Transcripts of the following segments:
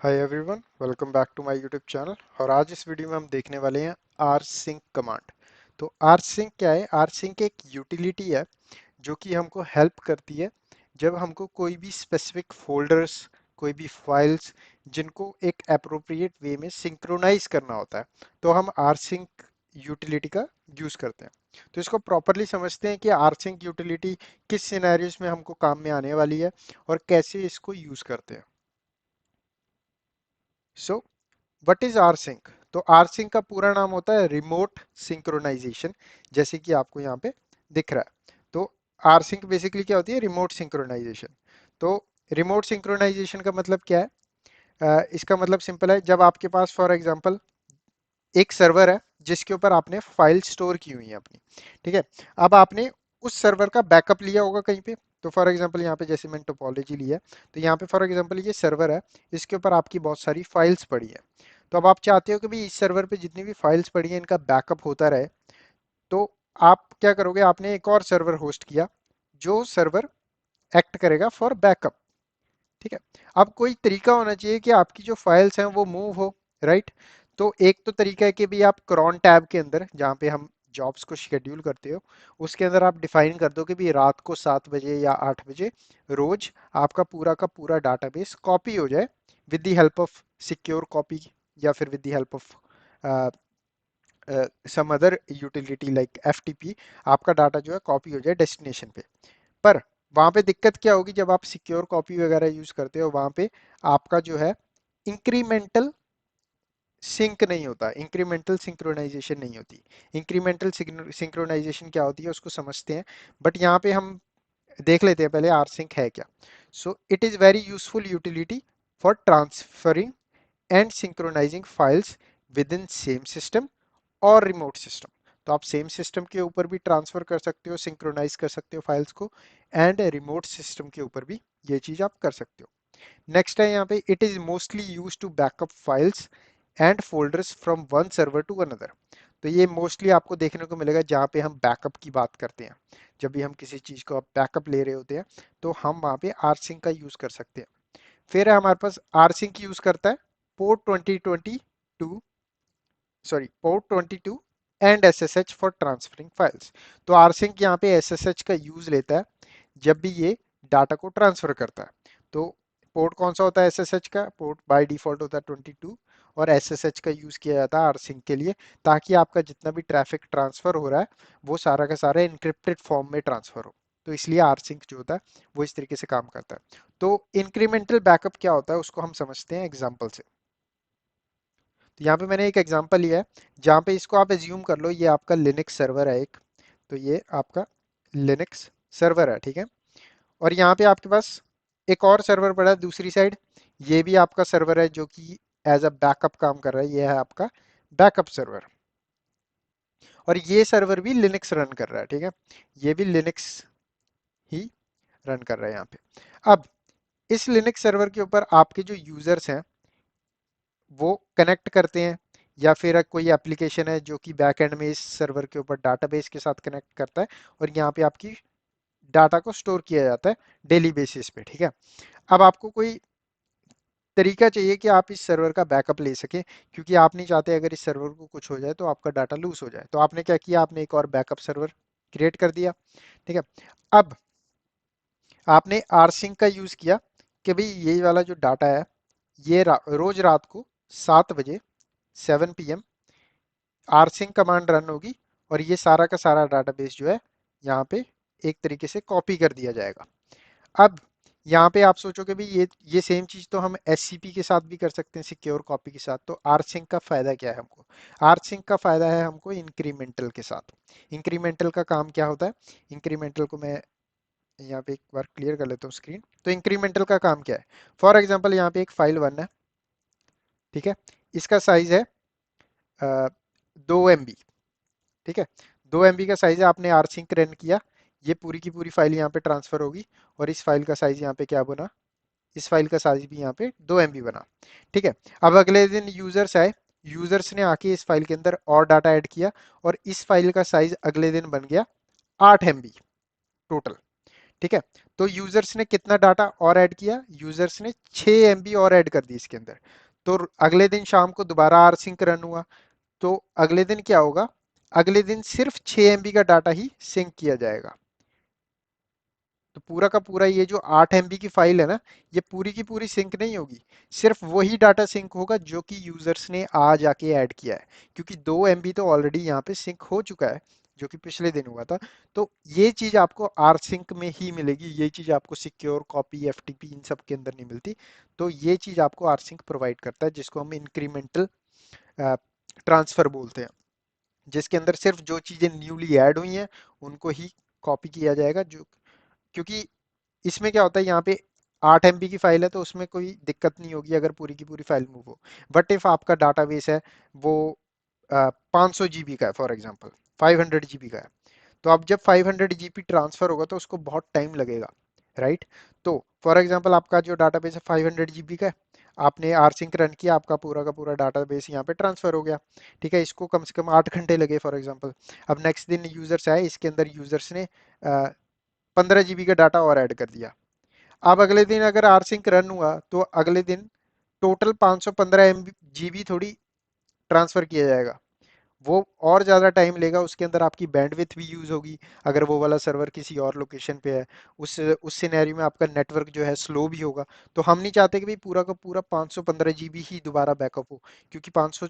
Hi everyone, welcome back to my YouTube channel. और आज इस वीडियो में हम देखने वाले हैं rsync कमांड। तो rsync क्या है? rsync एक यूटिलिटी है जो कि हमको हेल्प करती है जब हमको कोई भी स्पेसिफिक फोल्डर्स, कोई भी फाइल्स जिनको एक अप्रोप्रिएट वे में सिंक्रोनाइज करना होता है, तो हम rsync यूटिलिटी का यूज करते हैं। तो इसको प्रॉपरली समझते हैं कि rsync यूटिलिटी किस सिनेरियोज में हमको काम में आने वाली है और कैसे इसको यूज करते हैं। So what is rsync? तो rsync का पूरा नाम होता है रिमोट सिंक्रोनाइजेशन, जैसे कि आपको यहाँ पे दिख रहा है। तो rsync बेसिकली क्या होती है? Remote synchronization. तो रिमोट सिंक्रोनाइजेशन का मतलब क्या है? इसका मतलब सिंपल है, जब आपके पास फॉर एग्जांपल एक सर्वर है जिसके ऊपर आपने फाइल स्टोर की हुई है अपनी, ठीक है। अब आपने उस सर्वर का बैकअप लिया होगा कहीं पे। तो फॉर एग्जांपल यहाँ पे जैसे मैंने टोपोलॉजी लिया है, तो यहाँ पे फॉर एग्जांपल ये सर्वर है, इसके ऊपर आपकी बहुत सारी फाइल्स पड़ी है। तो अब आप चाहते हो कि भाई इस सर्वर पे जितनी भी फाइल्स पड़ी हैं इनका बैकअप होता रहे। तो आप क्या करोगे? आपने एक और सर्वर होस्ट किया जो सर्वर एक्ट करेगा फॉर बैकअप, ठीक है। अब कोई तरीका होना चाहिए कि आपकी जो फाइल्स हैं वो मूव हो, राइट। तो एक तो तरीका है कि भी आप क्रॉन टैब के अंदर, जहाँ पे हम जॉब्स को शेड्यूल करते हो, उसके अंदर आप डिफाइन कर दो कि भी रात को 7 बजे या 8 बजे रोज आपका पूरा का पूरा डाटाबेस कॉपी हो जाए with the help of secure copy, या फिर with the help of some other utility like FTP. आपका डाटा जो है कॉपी हो जाए डेस्टिनेशन पे। पर वहां पे दिक्कत क्या होगी? जब आप सिक्योर कॉपी वगैरह यूज करते हो, वहां पे आपका जो है इंक्रीमेंटल सिंक नहीं होता, इंक्रीमेंटल सिंक्रोनाइजेशन नहीं होती। इंक्रीमेंटल सिंक्रोनाइजेशन क्या होती है उसको समझते हैं, बट यहाँ पे हम देख लेते हैं पहले rsync है क्या। So it is very useful utility for transferring and synchronising files with in same system और रिमोट सिस्टम। तो आप सेम सिस्टम के ऊपर भी ट्रांसफर कर सकते हो, सिंक्रोनाइज कर सकते हो फाइल्स को, एंड रिमोट सिस्टम के ऊपर भी ये चीज आप कर सकते हो। नेक्स्ट है यहाँ पे, it is mostly use to backup files and folders from one server to another. तो ये मोस्टली आपको देखने को मिलेगा जहाँ पे हम बैकअप की बात करते हैं। जब भी हम किसी चीज को बैकअप ले रहे होते हैं, तो हम वहाँ पे rsync का यूज कर सकते हैं। फिर है हमारे पास rsync यूज करता है port 2022, sorry port 22 and SSH for transferring files. तो rsync यहाँ पे SSH का यूज लेता है जब भी ये डाटा को ट्रांसफर करता है। तो पोर्ट कौन सा होता है SSH का? पोर्ट बाय डिफॉल्ट होता है 22, और SSH का यूज किया जाता है rsync के लिए, ताकि आपका जितना भी ट्रैफिक ट्रांसफर हो रहा है वो सारा का सारा इनक्रिप्टेड फॉर्म में ट्रांसफर हो। तो इसलिए rsync जो होता है वो इस तरीके से काम करता है। तो इंक्रीमेंटल बैकअप क्या होता है उसको हम समझते हैं एग्जाम्पल से। तो यहाँ पे मैंने एक एग्जांपल लिया है, जहाँ पे इसको आप एज्यूम कर लो ये आपका लिनक्स सर्वर है एक। तो ये आपका लिनक्स सर्वर है, ठीक है। और यहाँ पे आपके पास एक और सर्वर पड़ा है दूसरी साइड। ये भी आपका सर्वर है जो कि एज अ बैकअप काम कर रहा है। ये है आपका बैकअप सर्वर, और ये सर्वर भी लिनक्स रन कर रहा है, ठीक है। ये भी लिनक्स ही रन कर रहा है यहाँ पे। अब इस लिनक्स सर्वर के ऊपर आपके जो यूजर्स हैं वो कनेक्ट करते हैं, या फिर कोई एप्लीकेशन है जो कि बैक एंड में इस सर्वर के ऊपर डाटाबेस के साथ कनेक्ट करता है, और यहाँ पे आपकी डाटा को स्टोर किया जाता है डेली बेसिस पे, ठीक है। अब आपको कोई तरीका चाहिए कि आप इस सर्वर का बैकअप ले सकें, क्योंकि आप नहीं चाहते अगर इस सर्वर को कुछ हो जाए तो आपका डाटा लूज हो जाए। तो आपने क्या किया? आपने एक और बैकअप सर्वर क्रिएट कर दिया, ठीक है। अब आपने rsync का यूज किया कि भाई ये वाला जो डाटा है ये रोज रात को 7 बजे 7 PM rsync कमांड रन होगी, और ये सारा का सारा डाटाबेस जो है यहाँ पे एक तरीके से कॉपी कर दिया जाएगा। अब यहाँ पे आप सोचोगे भी ये सेम चीज तो हम SCP के साथ भी कर सकते हैं, सिक्योर कॉपी के साथ। तो rsync का फायदा क्या है हमको? rsync का फायदा है हमको इंक्रीमेंटल के साथ। इंक्रीमेंटल का काम क्या होता है? इंक्रीमेंटल को मैं यहाँ पे एक बार क्लियर कर लेता हूँ स्क्रीन। तो इंक्रीमेंटल का काम क्या है? फॉर एग्जाम्पल यहाँ पे एक फाइल 1 है, ठीक है। इसका साइज है 2 MB, ठीक है। 2 MB का साइज है, आपने rsync रन किया, ये पूरी की पूरी फाइल यहाँ पे ट्रांसफर होगी, और इस फाइल का साइज यहाँ पे क्या बना? इस फाइल का साइज भी यहाँ पे 2 MB बना, ठीक है। अब अगले दिन यूजर्स आए, यूजर्स ने आके इस फाइल के अंदर और डाटा ऐड किया, और इस फाइल का साइज अगले दिन बन गया 8 MB टोटल, ठीक है। तो यूजर्स ने कितना डाटा और ऐड किया, यूजर्स ने 6 MB और ऐड कर दी इसके अंदर। तो अगले दिन शाम को दोबारा आर सिंक रन हुआ, तो अगले दिन क्या होगा, अगले दिन सिर्फ 6 MB का डाटा ही सिंक किया जाएगा। तो पूरा का पूरा ये जो 8 MB की फाइल है ना, ये पूरी की पूरी सिंक नहीं होगी, सिर्फ वही डाटा सिंक होगा जो कि यूजर्स ने आज आके ऐड किया है, क्योंकि 2 MB तो ऑलरेडी यहाँ पे सिंक हो चुका है जो कि पिछले दिन हुआ था। तो ये चीज आपको आर सिंक में ही मिलेगी, ये चीज आपको सिक्योर कॉपी एफटीपी इन सब के अंदर नहीं मिलती। तो ये चीज आपको आर सिंक प्रोवाइड करता है, जिसको हम इंक्रीमेंटल ट्रांसफर बोलते हैं, जिसके अंदर सिर्फ जो चीजें न्यूली ऐड हुई हैं उनको ही कॉपी किया जाएगा। जो क्योंकि इसमें क्या होता है, यहाँ पे 8 MB की फाइल है तो उसमें कोई दिक्कत नहीं होगी अगर पूरी की पूरी फाइल मूव हो। बट इफ आपका डाटाबेस है वो 500 GB का है फॉर एग्जांपल, 500 GB का है, तो अब जब 500 GB ट्रांसफर होगा तो उसको बहुत टाइम लगेगा, राइट। तो फॉर एग्जांपल आपका जो डाटाबेस है 500 GB का है, आपने आर सिंक रन किया, आपका पूरा का पूरा डाटाबेस यहाँ पे ट्रांसफर हो गया। ठीक है, इसको कम से कम 8 घंटे लगे फॉर एग्जांपल। अब नेक्स्ट दिन यूजर्स आए, इसके अंदर यूजर्स ने 15 GB का डाटा और ऐड कर दिया। अब अगले दिन अगर आर सिंक रन हुआ तो अगले दिन टोटल 515 GB थोड़ी ट्रांसफर किया जाएगा, वो और ज़्यादा टाइम लेगा, उसके अंदर आपकी बैंडविड्थ भी यूज़ होगी अगर वो वाला सर्वर किसी और लोकेशन पे है। उस सिनेरियो में आपका नेटवर्क जो है स्लो भी होगा। तो हम नहीं चाहते कि भाई पूरा का पूरा 515 GB ही दोबारा बैकअप हो, क्योंकि 500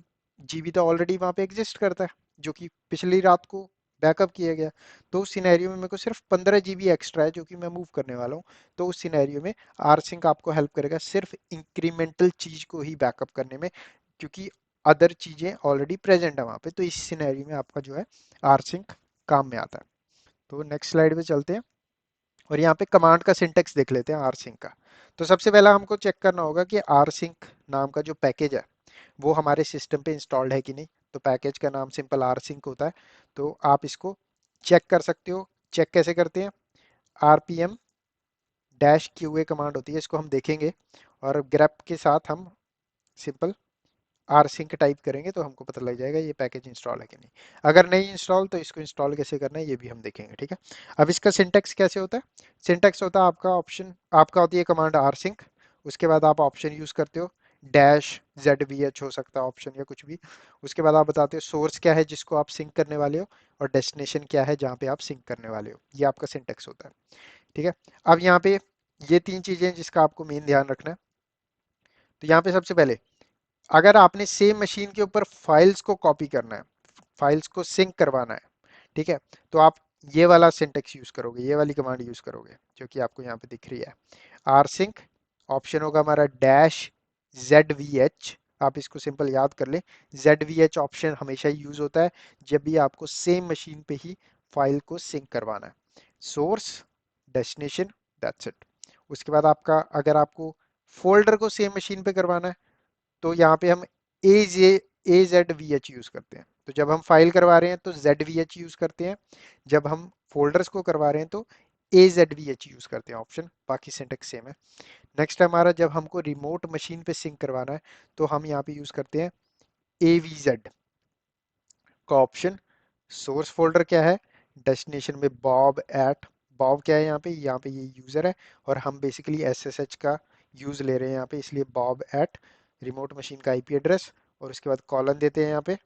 GB तो ऑलरेडी वहाँ पे एग्जिस्ट करता है जो कि पिछली रात को बैकअप किया गया। तो उस सिनेरियो में मेरे को सिर्फ 15 GB एक्स्ट्रा है जो कि मैं मूव करने वाला हूँ। तो उस सिनेरियो में आर सिंक आपको हेल्प करेगा सिर्फ इंक्रीमेंटल चीज को ही बैकअप करने में, क्योंकि अदर चीजें ऑलरेडी प्रेजेंट है वहां पे। तो इस सिनेरियो में आपका जो है आर सिंक काम में आता है। तो नेक्स्ट स्लाइड पे चलते हैं और यहाँ पे कमांड का सिंटेक्स देख लेते हैं आर सिंक का। तो सबसे पहला हमको चेक करना होगा कि आर सिंक नाम का जो पैकेज है वो हमारे सिस्टम पे इंस्टॉल्ड है कि नहीं। तो पैकेज का नाम सिंपल आर सिंक होता है। तो आप इसको चेक कर सकते हो। चेक कैसे करते हैं, RPM-QA कमांड होती है, इसको हम देखेंगे, और ग्रेप के साथ हम सिंपल आर सिंक टाइप करेंगे तो हमको पता लग जाएगा ये पैकेज इंस्टॉल है कि नहीं। अगर नहीं इंस्टॉल तो इसको इंस्टॉल कैसे करना है ये भी हम देखेंगे, ठीक है। अब इसका सिंटेक्स कैसे होता है, सिंटेक्स होता है आपका ऑप्शन, आपका होती है कमांड आर सिंक, उसके बाद आप ऑप्शन यूज करते हो, -ZVH हो सकता है ऑप्शन या कुछ भी। उसके बाद आप बताते हो सोर्स क्या है जिसको आप सिंक करने वाले हो, और डेस्टिनेशन क्या है जहाँ पे आप सिंक करने वाले हो। ये आपका सिंटेक्स होता है, ठीक है। अब यहाँ पे ये तीन चीजें जिसका आपको मेन ध्यान रखना है। तो यहाँ पे सबसे पहले अगर आपने सेम मशीन के ऊपर फाइल्स को कॉपी करना है, फाइल्स को सिंक करवाना है, ठीक है, तो आप ये वाला सिंटेक्स यूज करोगे, ये वाली कमांड यूज करोगे जो कि आपको यहाँ पे दिख रही है, आर सिंक, ऑप्शन होगा हमारा -ZVH। आप इसको सिंपल याद कर लें, ZVH ऑप्शन हमेशा यूज होता है जब भी आपको सेम मशीन पे ही फाइल को सिंक करवाना है। Source, destination, that's it. उसके बाद आपका अगर आपको फोल्डर को सेम मशीन पे करवाना है तो यहाँ पे हम AZVH यूज करते हैं। तो जब हम फाइल करवा रहे हैं तो ZVH यूज करते हैं, जब हम फोल्डर्स को करवा रहे हैं तो AZVH यूज करते हैं। ऑप्शन बाकी सिंटेक्स सेम है। नेक्स्ट हमारा जब हमको रिमोट मशीन पे सिंक करवाना है तो हम यहाँ पे यूज करते हैं AVZ का ऑप्शन। सोर्स फोल्डर क्या है, डेस्टिनेशन में बॉब एट, बॉब क्या है यहाँ पे ये यूजर है, और हम बेसिकली SSH का यूज ले रहे हैं यहाँ पे, इसलिए बॉब एट रिमोट मशीन का IP एड्रेस, और उसके बाद कॉलन देते हैं यहाँ पे,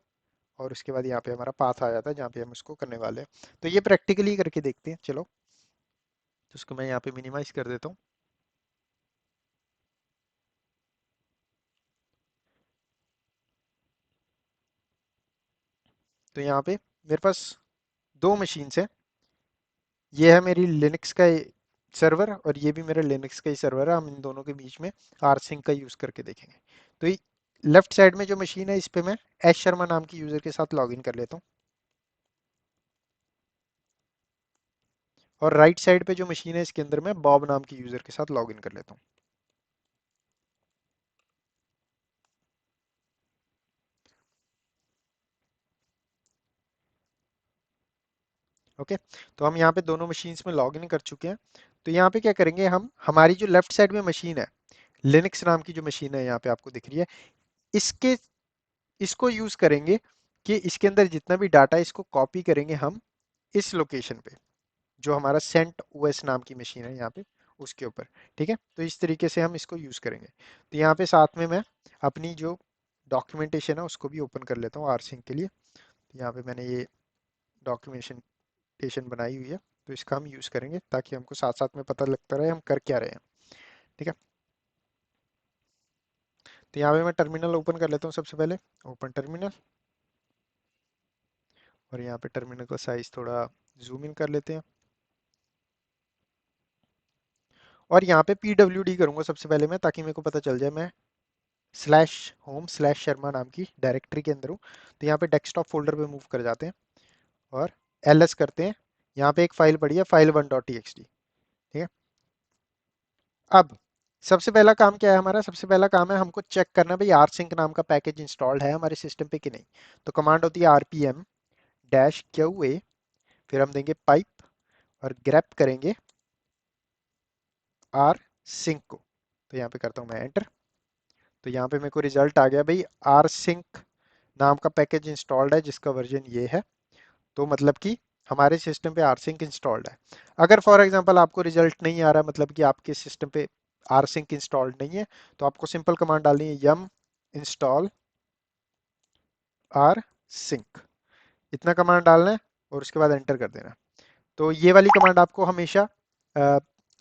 और उसके बाद यहाँ पे हमारा पाथ आ जाता है जहाँ पे हम उसको करने वाले हैं। तो ये प्रैक्टिकली करके देखते हैं चलो। तो उसको मैं यहाँ पे मिनिमाइज कर देता हूँ। तो यहाँ पे मेरे पास दो मशीन्स हैं, ये है मेरी लिनक्स का सर्वर और ये भी मेरा लिनक्स का ही सर्वर है। हम इन दोनों के बीच में आर सिंक का यूज करके देखेंगे। तो लेफ्ट साइड में जो मशीन है इस पे मैं एस शर्मा नाम की यूजर के साथ लॉगिन कर लेता हूँ, और राइट साइड पे जो मशीन है इसके अंदर मैं बॉब नाम की यूजर के साथ लॉगिन कर लेता हूँ। ओके, तो हम यहाँ पे दोनों मशीन्स में लॉगिन कर चुके हैं। तो यहाँ पे क्या करेंगे, हम हमारी जो लेफ्ट साइड में मशीन है, लिनक्स नाम की जो मशीन है यहाँ पे आपको दिख रही है, इसके इसको यूज करेंगे कि इसके अंदर जितना भी डाटा है इसको कॉपी करेंगे हम इस लोकेशन पे, जो हमारा सेंट ओएस नाम की मशीन है यहाँ पे, उसके ऊपर। ठीक है, तो इस तरीके से हम इसको यूज़ करेंगे। तो यहाँ पे साथ में मैं अपनी जो डॉक्यूमेंटेशन है उसको भी ओपन कर लेता हूँ आरसिंक के लिए। तो यहाँ पे मैंने ये डॉक्यूमेंटेशन बनाई हुई है, तो इसका हम यूज़ करेंगे ताकि हमको साथ साथ में पता लगता रहे हम कर क्या रहे हैं। ठीक है, तो यहाँ पे मैं टर्मिनल ओपन कर लेता हूँ सबसे पहले। ओपन टर्मिनल, और यहाँ पे टर्मिनल का साइज थोड़ा जूम इन कर लेते हैं। और यहाँ पे PWD करूँगा सबसे पहले मैं, ताकि मेरे को पता चल जाए मैं स्लैश होम स्लैश शर्मा नाम की डायरेक्टरी के अंदर हूँ। तो यहाँ पे डेस्कटॉप फोल्डर पे मूव कर जाते हैं और ls करते हैं। यहाँ पे एक फाइल पड़ी है file1.txt। ठीक है, अब सबसे पहला काम क्या है हमारा? सबसे पहला काम है हमको चेक करना भाई rsync नाम का पैकेज इंस्टॉल्ड है हमारे सिस्टम पे कि नहीं। तो कमांड होती है rpm-qa, फिर हम देंगे पाइप और ग्रेप करेंगे rsync को। तो यहाँ पे करता हूँ मैं एंटर। तो यहाँ पे मेरे को रिजल्ट आ गया भाई rsync नाम का पैकेज इंस्टॉल्ड है जिसका वर्जन ये है। तो मतलब कि हमारे सिस्टम पे rsync इंस्टॉल्ड है। अगर फॉर एग्जांपल आपको रिजल्ट नहीं आ रहा, मतलब कि आपके सिस्टम पे rsync इंस्टॉल्ड नहीं है, तो आपको सिंपल कमांड डालनी है yum install rsync। इतना कमांड डालना है और उसके बाद एंटर कर देना। तो ये वाली कमांड आपको हमेशा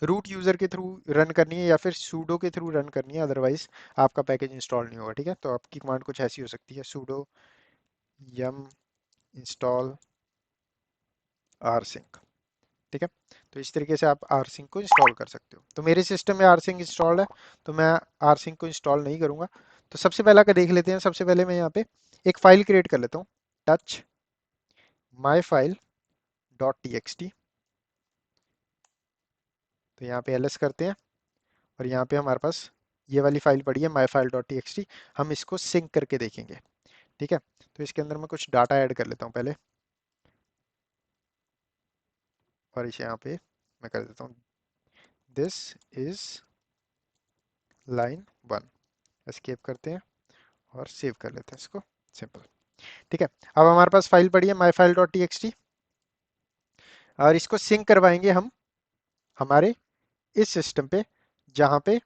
रूट यूजर के थ्रू रन करनी है या फिर सूडो के थ्रू रन करनी है, अदरवाइज आपका पैकेज इंस्टॉल नहीं होगा। ठीक है, तो आपकी कमांड कुछ ऐसी हो सकती है, सूडो yum install rsync। ठीक है, तो इस तरीके से आप rsync को इंस्टॉल कर सकते हो। तो मेरे सिस्टम में rsync इंस्टॉल्ड है, तो मैं rsync को इंस्टॉल नहीं करूंगा। तो सबसे पहला का देख लेते हैं। सबसे पहले मैं यहाँ पे एक फाइल क्रिएट कर लेता हूँ, touch my file dot txt। तो यहाँ पे ls करते हैं और यहाँ पे हमारे पास ये वाली फाइल पड़ी है माई फाइल डॉट txt। हम इसको सिंक करके देखेंगे। ठीक है, तो इसके अंदर मैं कुछ डाटा ऐड कर लेता हूँ पहले, और इसे यहाँ पे मैं कर देता हूँ दिस इज लाइन 1। एस्केप करते हैं और सेव कर लेते हैं इसको, सिंपल। ठीक है, अब हमारे पास फाइल पड़ी है माई फाइल डॉट txt, और इसको सिंक करवाएंगे हम हमारे इस सिस्टम पे, जहाँ पे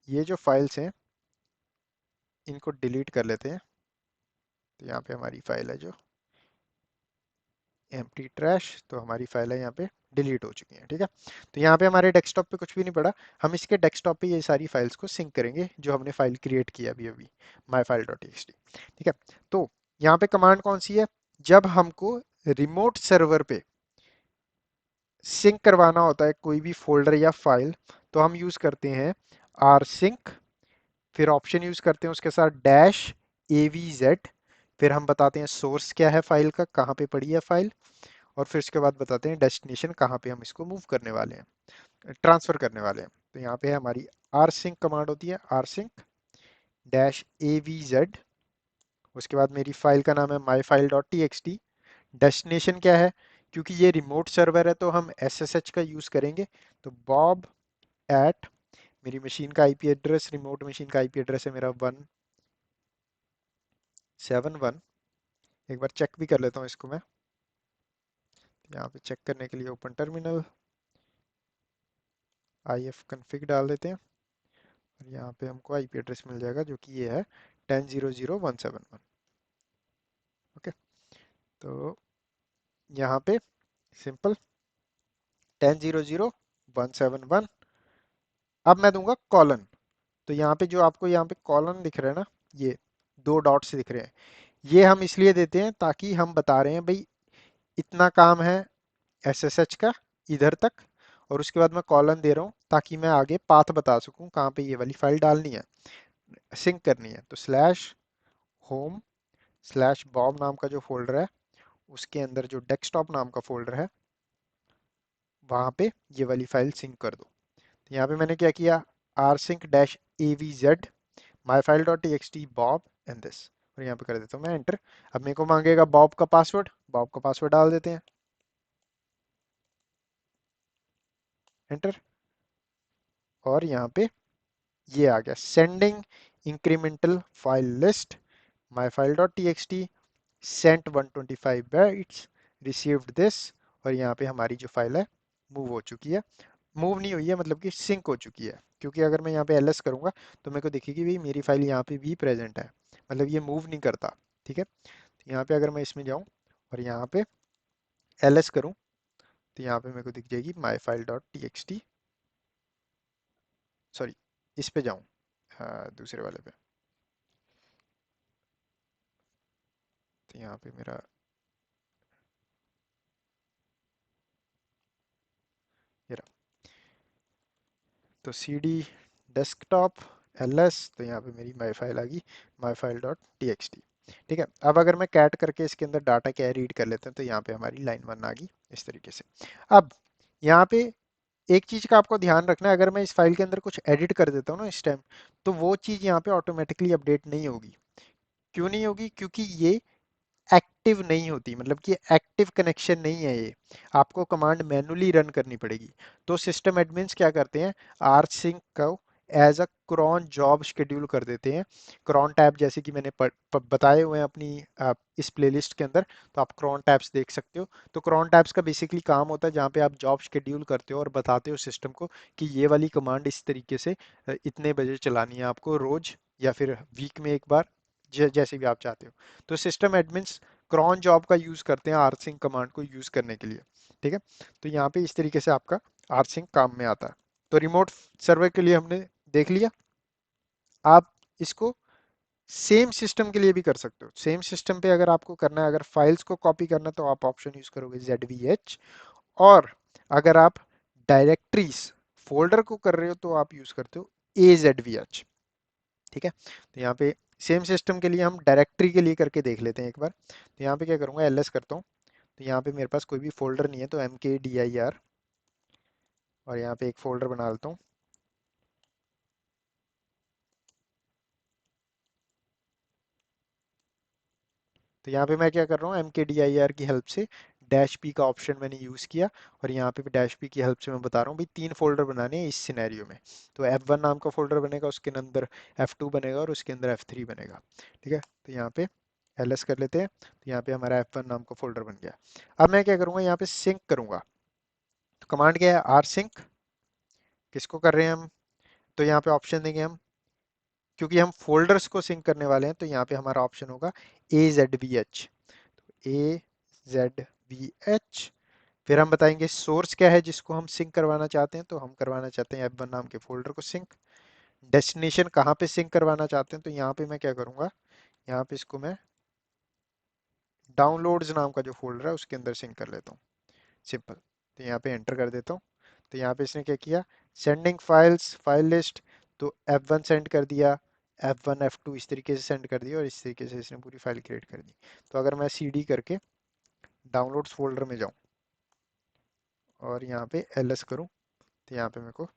ये जो फाइल्स हैं इनको डिलीट कर लेते हैं। तो यहाँ पे हमारी फाइल है जो एम्प्टी ट्रैश, तो हमारी फाइल है यहाँ पे डिलीट हो चुकी है। ठीक है, तो यहाँ पे हमारे डेस्कटॉप पे कुछ भी नहीं पड़ा। हम इसके डेस्कटॉप पे ये सारी फाइल्स को सिंक करेंगे जो हमने फाइल क्रिएट की अभी अभी, माई फाइल डॉट txt। ठीक है, तो यहाँ पे कमांड कौन सी है? जब हमको रिमोट सर्वर पे सिंक करवाना होता है कोई भी फोल्डर या फाइल, तो हम यूज करते हैं rsync, फिर ऑप्शन यूज करते हैं उसके साथ डैश avz, फिर हम बताते हैं सोर्स क्या है फाइल का, कहाँ पे पड़ी है फाइल, और फिर उसके बाद बताते हैं डेस्टिनेशन कहाँ पे हम इसको मूव करने वाले हैं, ट्रांसफर करने वाले हैं। तो यहाँ पे हमारी rsync कमांड होती है rsync डैश avz। उसके बाद मेरी फाइल का नाम है myfile.txt। डेस्टिनेशन क्या है? क्योंकि ये रिमोट सर्वर है तो हम SSH का यूज़ करेंगे। तो बॉब एट, मेरी मशीन का आईपी एड्रेस, रिमोट मशीन का आईपी एड्रेस है मेरा 171। एक बार चेक भी कर लेता हूँ इसको मैं। यहाँ पे चेक करने के लिए ओपन टर्मिनल, if config डाल देते हैं, और यहाँ पे हमको आईपी एड्रेस मिल जाएगा जो कि ये है 10.0.0.171। ओके, तो यहाँ पे सिंपल 10.0.0.171। अब मैं दूंगा कॉलन। तो यहाँ पे जो आपको यहाँ पे कॉलन दिख रहे हैं ना, ये दो डॉट से दिख रहे हैं, ये हम इसलिए देते हैं ताकि हम बता रहे हैं भाई इतना काम है SSH का इधर तक, और उसके बाद मैं कॉलन दे रहा हूँ ताकि मैं आगे पाथ बता सकूँ कहाँ पे ये वाली फाइल डालनी है, सिंक करनी है। तो स्लैश होम स्लैश बॉब नाम का जो फोल्डर है उसके अंदर जो डेस्कटॉप नाम का फोल्डर है वहाँ पे ये वाली फाइल सिंक कर दो। तो यहाँ पे मैंने क्या किया, rsync dash avz myfile.txt bob and this, और यहाँ पे कर देता हूँ मैं एंटर। अब मेरे को मांगेगा बॉब का पासवर्ड, बॉब का पासवर्ड डाल देते हैं, एंटर। और यहाँ पे ये आ गया sending incremental file list myfile.txt sent 125 bytes received this, और यहाँ पे हमारी जो फाइल है मूव हो चुकी है। मूव नहीं हुई है मतलब कि सिंक हो चुकी है, क्योंकि अगर मैं यहाँ पे एलएस करूंगा तो मेरे को दिखेगी भाई मेरी फाइल यहाँ पे भी प्रेजेंट है, मतलब ये मूव नहीं करता। ठीक है, तो यहाँ पे अगर मैं इसमें जाऊँ और यहाँ पे एलएस करूँ तो यहाँ पे मेरे को दिख जाएगी my file dot T x T. Sorry, इस पे जाऊँ, दूसरे वाले पे, तो यहाँ पे मेरा ये रहा, तो सी डी डेस्कटॉप एलएस, तो यहाँ पे मेरी माई फाइल आ गई, my file dot T x T. ठीक है, अब अगर मैं कैट करके इसके अंदर डाटा क्या है रीड कर लेते हैं, तो यहाँ पे हमारी लाइन 1 आ गई इस तरीके से। अब यहाँ पे एक चीज का आपको ध्यान रखना है, अगर मैं इस फाइल के अंदर कुछ एडिट कर देता हूँ ना इस टाइम, तो वो चीज यहाँ पे ऑटोमेटिकली अपडेट नहीं होगी। क्यों नहीं होगी? क्योंकि ये एक्टिव नहीं होती, मतलब कि एक्टिव कनेक्शन नहीं है ये, आपको कमांड मैनुअली रन करनी पड़ेगी। तो सिस्टम एडमिन्स क्या करते हैं, आर सिंक को as a cron job schedule कर देते हैं। क्रॉन टैब जैसे कि मैंने बताए हुए हैं अपनी इस प्लेलिस्ट के अंदर, तो आप क्रॉन टैब्स देख सकते हो। तो क्रॉन टैब्स का बेसिकली काम होता है जहाँ पे आप जॉब शेड्यूल करते हो और बताते हो सिस्टम को कि ये वाली कमांड इस तरीके से इतने बजे चलानी है आपको रोज, या फिर वीक में एक बार, जैसे भी आप चाहते हो। तो सिस्टम एडमिन्स क्रॉन जॉब का यूज करते हैं आरसिंक कमांड को यूज करने के लिए। ठीक है, तो यहाँ पे इस तरीके से आपका आरसिंक काम में आता है। तो रिमोट सर्वर के लिए हमने देख लिया। आप इसको सेम सिस्टम के लिए भी कर सकते हो। सेम सिस्टम पे अगर आपको करना है, अगर फाइल्स को कॉपी करना है, तो आप ऑप्शन यूज करोगे ZVH। और अगर आप डायरेक्टरीज फोल्डर को कर रहे हो तो आप यूज करते हो AZVH। ठीक है, तो यहाँ पे सेम सिस्टम के लिए हम डायरेक्टरी के लिए करके देख लेते हैं एक बार। तो यहाँ पे क्या करूँगा, एलएस करता हूँ, तो यहाँ पे मेरे पास कोई भी फोल्डर नहीं है, तो MKDIR, और यहाँ पे एक फोल्डर बना लेता हूँ। तो यहाँ पे मैं क्या कर रहा हूँ, MKDIR की हेल्प से डैश पी का ऑप्शन मैंने यूज़ किया, और यहाँ पे भी डैश पी की हेल्प से मैं बता रहा हूँ भाई 3 फोल्डर बनाने हैं इस सिनेरियो में। तो F1 नाम का फोल्डर बनेगा, उसके अंदर F2 बनेगा, और उसके अंदर F3 बनेगा। ठीक है, तो यहाँ पे एलएस कर लेते हैं, तो यहाँ पे हमारा F1 नाम का फोल्डर बन गया। अब मैं क्या करूँगा, यहाँ पे सिंक करूँगा। तो कमांड क्या है, आर सिंक। किसको कर रहे हैं हम, तो यहाँ पे ऑप्शन देंगे हम, क्योंकि हम फोल्डर्स को सिंक करने वाले हैं, तो यहाँ पे हमारा ऑप्शन होगा AZVH। AZVH, फिर हम बताएंगे सोर्स क्या है जिसको हम सिंक करवाना चाहते हैं, तो हम करवाना चाहते हैं F1 नाम के फोल्डर को सिंक। डेस्टिनेशन कहाँ पे सिंक करवाना चाहते हैं, तो यहाँ पे मैं क्या करूँगा, यहाँ पे इसको मैं डाउनलोड्स नाम का जो फोल्डर है उसके अंदर सिंक कर लेता हूँ, सिंपल। तो यहाँ पे एंटर कर देता हूँ। तो यहाँ पे इसने क्या किया, सेंडिंग फाइल्स फाइल लिस्ट, तो F1 सेंड कर दिया, F1 F2 इस तरीके से सेंड कर दिया, और इस तरीके से इसने पूरी फाइल क्रिएट कर दी। तो अगर मैं CD करके डाउनलोड्स फोल्डर में जाऊँ और यहाँ पे LS करूँ, तो यहाँ पे मेरे को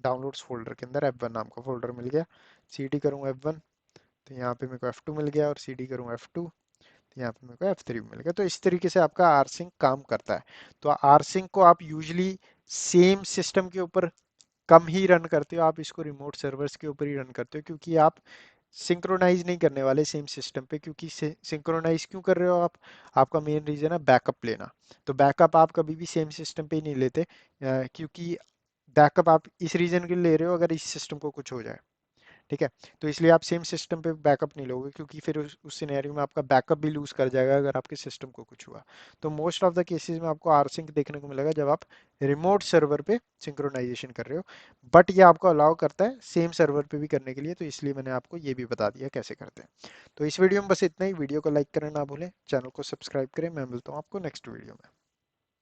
डाउनलोड्स फोल्डर के अंदर F1 नाम का फोल्डर मिल गया। CD करूँ F1, तो यहाँ पे मेरे को F2 मिल गया, और CD करूँ F2, तो यहाँ पे मेरे को F3 मिल गया। तो इस तरीके से आपका आरसिंक काम करता है। तो आरसिंक को आप यूजली सेम सिस्टम के ऊपर कम ही रन करते हो, आप इसको रिमोट सर्वर्स के ऊपर ही रन करते हो, क्योंकि आप सिंक्रोनाइज नहीं करने वाले सेम सिस्टम पे। क्योंकि सिंक्रोनाइज क्यों कर रहे हो आप, आपका मेन रीजन है बैकअप लेना। तो बैकअप आप कभी भी सेम सिस्टम पे ही नहीं लेते, क्योंकि बैकअप आप इस रीजन के लिए ले रहे हो अगर इस सिस्टम को कुछ हो जाए। ठीक है, तो इसलिए आप सेम सिस्टम पे बैकअप नहीं लोगे, क्योंकि फिर उस सिनेरियो में आपका बैकअप भी लूज कर जाएगा अगर आपके सिस्टम को कुछ हुआ। तो मोस्ट ऑफ द केसेस में आपको आरसिंक देखने को मिलेगा जब आप रिमोट सर्वर पे सिंक्रोनाइजेशन कर रहे हो। बट ये आपको अलाउ करता है सेम सर्वर पे भी करने के लिए, तो इसलिए मैंने आपको ये भी बता दिया कैसे करते हैं। तो इस वीडियो में बस इतना ही। वीडियो को लाइक करना ना भूलें, चैनल को सब्सक्राइब करें। मैं मिलता हूँ आपको नेक्स्ट वीडियो में।